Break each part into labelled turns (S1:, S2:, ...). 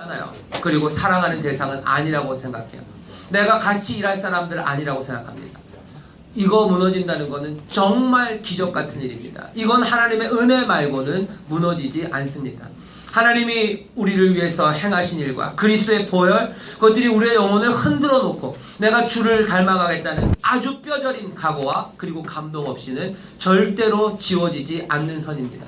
S1: 않아요. 그리고 사랑하는 대상은 아니라고 생각해요. 내가 같이 일할 사람들 아니라고 생각합니다. 이거 무너진다는 것은 정말 기적 같은 일입니다. 이건 하나님의 은혜 말고는 무너지지 않습니다. 하나님이 우리를 위해서 행하신 일과 그리스도의 보혈, 그것들이 우리의 영혼을 흔들어 놓고 내가 주를 닮아가겠다는 아주 뼈저린 각오와 그리고 감동 없이는 절대로 지워지지 않는 선입니다.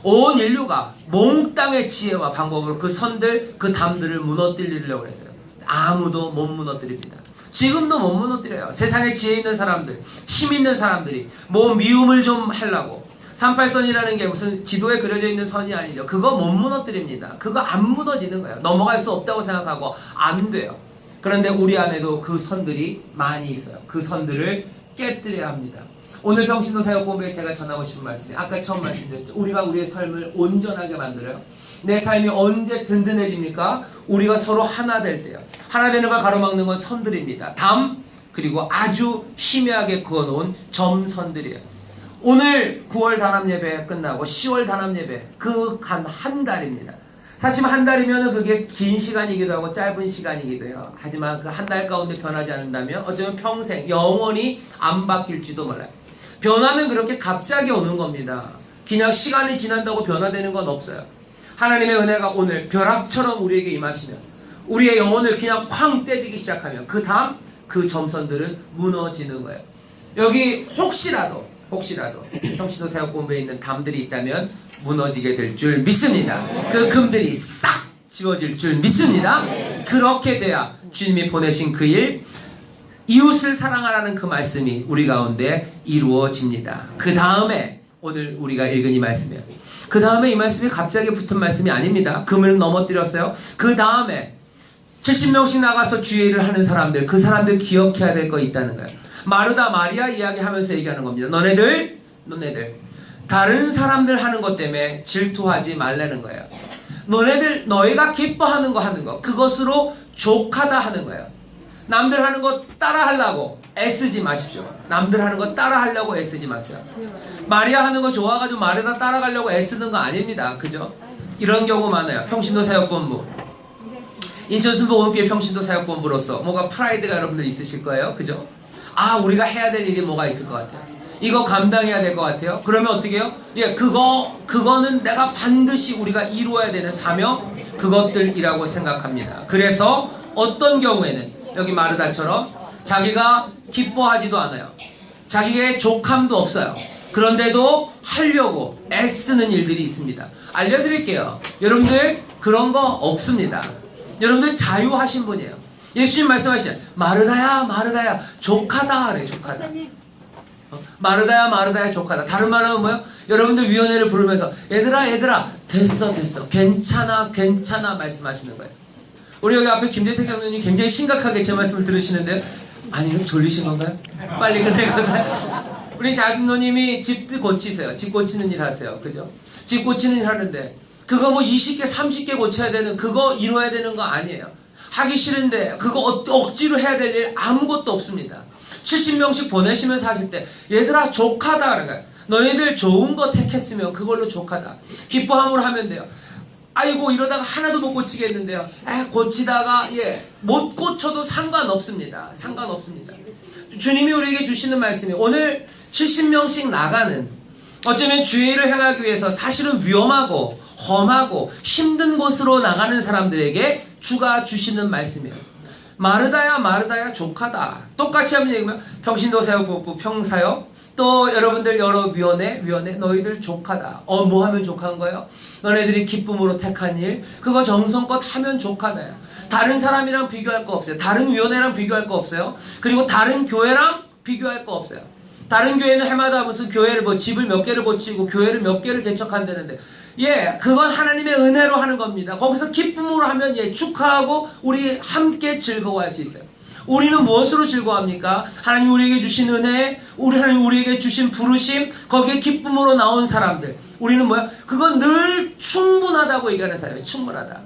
S1: 온 인류가 몽땅의 지혜와 방법으로 그 선들, 그 담들을 무너뜨리려고 했어요. 아무도 못 무너뜨립니다. 지금도 못 무너뜨려요. 세상에 지혜 있는 사람들, 힘 있는 사람들이 뭐 미움을 좀 하려고. 38선이라는 게 무슨 지도에 그려져 있는 선이 아니죠. 그거 못 무너뜨립니다. 그거 안 무너지는 거예요. 넘어갈 수 없다고 생각하고 안 돼요. 그런데 우리 안에도 그 선들이 많이 있어요. 그 선들을 깨뜨려야 합니다. 오늘 평신도 사역본부에 제가 전하고 싶은 말씀이 아까 처음 말씀드렸죠. 우리가 우리의 삶을 온전하게 만들어요. 내 삶이 언제 든든해집니까? 우리가 서로 하나 될 때요. 하나 되는 걸 가로막는 건 선들입니다. 담, 그리고 아주 희미하게 그어놓은 점선들이에요. 오늘 9월 단합예배 끝나고 10월 단합예배 그 한 달입니다. 사실 한 달이면 그게 긴 시간이기도 하고 짧은 시간이기도 해요. 하지만 그 한 달 가운데 변하지 않는다면 어쩌면 평생 영원히 안 바뀔지도 몰라요. 변화는 그렇게 갑자기 오는 겁니다. 그냥 시간이 지난다고 변화되는 건 없어요. 하나님의 은혜가 오늘 벼락처럼 우리에게 임하시면 우리의 영혼을 그냥 쾅 때리기 시작하면 그 다음 그 점선들은 무너지는 거예요. 여기 혹시라도 평신도 사역본부에 있는 담들이 있다면 무너지게 될 줄 믿습니다. 그 금들이 싹 지워질 줄 믿습니다. 그렇게 돼야 주님이 보내신 그 일, 이웃을 사랑하라는 그 말씀이 우리 가운데 이루어집니다. 그 다음에 오늘 우리가 읽은 이 말씀이에요. 그 다음에 이 말씀이 갑자기 붙은 말씀이 아닙니다. 금을 넘어뜨렸어요. 그 다음에 70명씩 나가서 주의 일을 하는 사람들, 그 사람들 기억해야 될 거 있다는 거예요. 마르다 마리아 이야기하면서 얘기하는 겁니다. 너네들 다른 사람들 하는 것 때문에 질투하지 말라는 거예요. 너희가 기뻐하는 거 하는 거, 그것으로 족하다 하는 거예요. 남들 하는 거 따라 하려고 애쓰지 마십시오. 남들 하는 거 따라 하려고 애쓰지 마세요. 마리아 하는 거 좋아가지고 마르다 따라가려고 애쓰는 거 아닙니다. 그죠? 이런 경우 많아요. 평신도 사역본부, 인천순복음교회 평신도 사역본부로서 뭔가 프라이드가 여러분들 있으실 거예요. 그죠? 아, 우리가 해야 될 일이 뭐가 있을 것 같아요. 이거 감당해야 될 것 같아요. 그러면 어떻게 해요? 예, 그거는 내가 반드시 우리가 이루어야 되는 사명, 그것들이라고 생각합니다. 그래서 어떤 경우에는 여기 마르다처럼 자기가 기뻐하지도 않아요. 자기의 족함도 없어요. 그런데도 하려고 애쓰는 일들이 있습니다. 알려드릴게요. 여러분들 그런 거 없습니다. 여러분들 자유하신 분이에요. 예수님 말씀하시죠. 마르다야 족하다 그래. 족하다. 마르다야 족하다. 다른 말은 뭐예요? 여러분들 위원회를 부르면서 얘들아 됐어 괜찮아 말씀하시는 거예요. 우리 여기 앞에 김재택 장로님 굉장히 심각하게 제 말씀을 들으시는데요. 아니 졸리신 건가요? 빨리 끝내가나요? 우리 장로님이 집 고치세요. 집 고치는 일 하세요. 그죠? 집 고치는 일 하는데 그거 뭐 20개 30개 고쳐야 되는, 그거 이루어야 되는 거 아니에요. 하기 싫은데 그거 억지로 해야 될 일 아무것도 없습니다. 70명씩 보내시면서 하실 때 얘들아 족하다 그런 거예요. 너희들 좋은 거 택했으면 그걸로 족하다. 기뻐함으로 하면 돼요. 아이고 이러다가 하나도 못 고치겠는데요. 고치다가 못 고쳐도 상관없습니다. 주님이 우리에게 주시는 말씀이 오늘 70명씩 나가는, 어쩌면 주의 일을 행하기 위해서 사실은 위험하고 험하고 힘든 곳으로 나가는 사람들에게 주가 주시는 말씀이에요. 마르다야 족하다. 똑같이 한번 얘기하면 평신도 사역본부 평사역, 또 여러분들 여러 위원회 너희들 족하다. 뭐 하면 족한 거예요? 너네들이 기쁨으로 택한 일, 그거 정성껏 하면 족하다요. 다른 사람이랑 비교할 거 없어요. 다른 위원회랑 비교할 거 없어요. 그리고 다른 교회랑 비교할 거 없어요. 다른 교회는 해마다 무슨 교회를 집을 몇 개를 고치고 교회를 몇 개를 개척한다는데 그건 하나님의 은혜로 하는 겁니다. 거기서 기쁨으로 하면 축하하고 우리 함께 즐거워할 수 있어요. 우리는 무엇으로 즐거워합니까? 하나님 우리에게 주신 은혜, 하나님 우리에게 주신 부르심, 거기에 기쁨으로 나온 사람들. 우리는 뭐야? 그건 늘 충분하다고 얘기하는 사람이에요. 충분하다.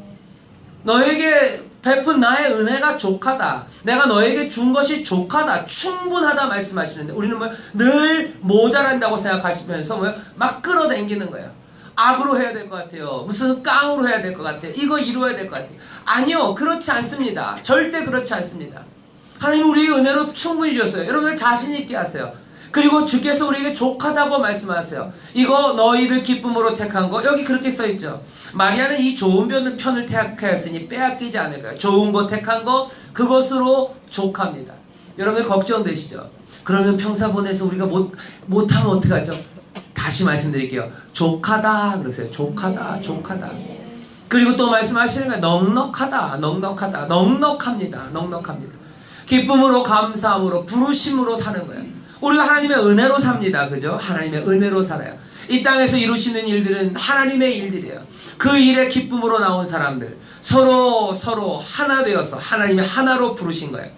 S1: 너에게 베푼 나의 은혜가 족하다. 내가 너에게 준 것이 족하다. 충분하다 말씀하시는데 우리는 뭐야? 늘 모자란다고 생각하시면서 뭐야? 막 끌어당기는 거예요. 악으로 해야 될 것 같아요. 무슨 깡으로 해야 될 것 같아요. 이거 이루어야 될 것 같아요. 아니요, 그렇지 않습니다. 절대 그렇지 않습니다. 하나님 우리에게 은혜로 충분히 주셨어요. 여러분 자신 있게 하세요. 그리고 주께서 우리에게 족하다고 말씀하세요. 이거 너희들 기쁨으로 택한 거, 여기 그렇게 써있죠. 마리아는 이 좋은 편을 택하였으니 빼앗기지 않을 거예요. 좋은 거 택한 거, 그것으로 족합니다. 여러분 걱정되시죠? 그러면 평사본에서 우리가 못하면 어떡하죠? 다시 말씀드릴게요. 족하다 그러세요. 족하다, 족하다. 그리고 또 말씀하시는 거예요. 넉넉하다, 넉넉하다, 넉넉합니다, 넉넉합니다. 기쁨으로, 감사함으로, 부르심으로 사는 거예요. 우리가 하나님의 은혜로 삽니다. 그죠? 하나님의 은혜로 살아요. 이 땅에서 이루시는 일들은 하나님의 일들이에요. 그 일에 기쁨으로 나온 사람들, 서로 하나 되어서 하나님의 하나로 부르신 거예요.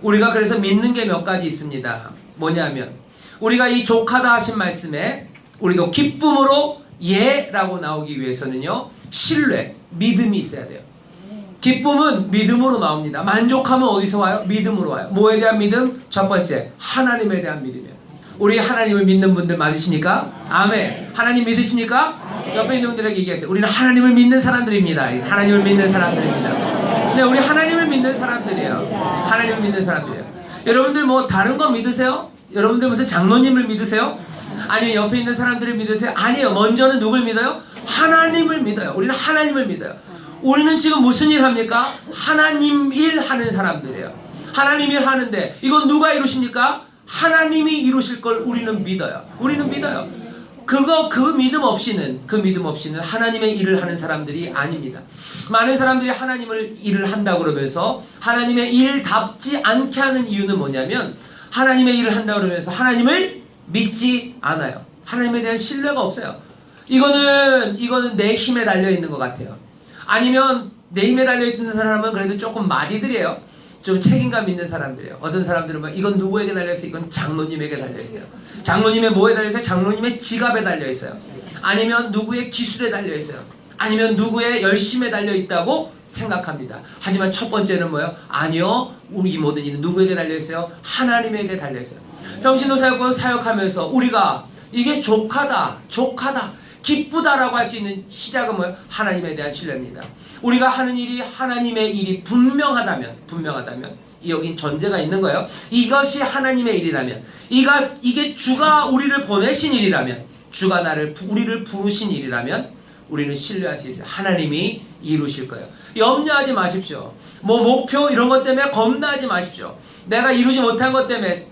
S1: 우리가 그래서 믿는 게 몇 가지 있습니다. 뭐냐면 우리가 이 족하다 하신 말씀에 우리도 기쁨으로 예라고 나오기 위해서는요, 신뢰, 믿음이 있어야 돼요. 기쁨은 믿음으로 나옵니다. 만족함은 어디서 와요? 믿음으로 와요. 뭐에 대한 믿음? 첫 번째, 하나님에 대한 믿음이에요. 우리 하나님을 믿는 분들 맞으십니까? 아멘. 하나님 믿으십니까? 옆에 있는 분들에게 얘기하세요. 우리는 하나님을 믿는 사람들입니다. 하나님을 믿는 사람들입니다. 네, 우리 하나님을 믿는 사람들이에요. 하나님을 믿는 사람들이에요. 여러분들 뭐 다른 거 믿으세요? 여러분들 무슨 장로님을 믿으세요? 아니면 옆에 있는 사람들을 믿으세요? 아니에요. 먼저는 누굴 믿어요? 하나님을 믿어요. 우리는 하나님을 믿어요. 우리는 지금 무슨 일 합니까? 하나님 일 하는 사람들이에요. 하나님 일 하는데 이건 누가 이루십니까? 하나님이 이루실 걸 우리는 믿어요. 우리는 믿어요. 그 믿음 없이는 하나님의 일을 하는 사람들이 아닙니다. 많은 사람들이 하나님을 일을 한다고 그러면서 하나님의 일답지 않게 하는 이유는 뭐냐면 하나님의 일을 한다고 그러면서 하나님을 믿지 않아요. 하나님에 대한 신뢰가 없어요. 이거는 내 힘에 달려있는 것 같아요. 아니면 내 힘에 달려있는 사람은 그래도 조금 마디들이에요. 좀 책임감 있는 사람들이에요. 어떤 사람들은 막 이건 누구에게 달려있어요? 이건 장로님에게 달려있어요. 장로님의 뭐에 달려있어요? 장로님의 지갑에 달려있어요. 아니면 누구의 기술에 달려있어요. 아니면 누구의 열심에 달려있다고 생각합니다. 하지만 첫 번째는 뭐예요? 아니요, 우리 모든 일은 누구에게 달려있어요? 하나님에게 달려있어요. 평신도 사역하면서 우리가 이게 족하다, 기쁘다라고 할 수 있는 시작은 뭐예요? 하나님에 대한 신뢰입니다. 우리가 하는 일이 하나님의 일이 분명하다면 여긴 전제가 있는 거예요. 이것이 하나님의 일이라면, 이게 주가 우리를 보내신 일이라면, 주가 우리를 부르신 일이라면 우리는 신뢰할 수 있어요. 하나님이 이루실 거예요. 염려하지 마십시오. 목표 이런 것 때문에 겁나지 마십시오. 내가 이루지 못한 것 때문에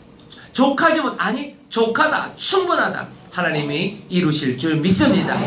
S1: 족하다, 충분하다. 하나님이 이루실 줄 믿습니다.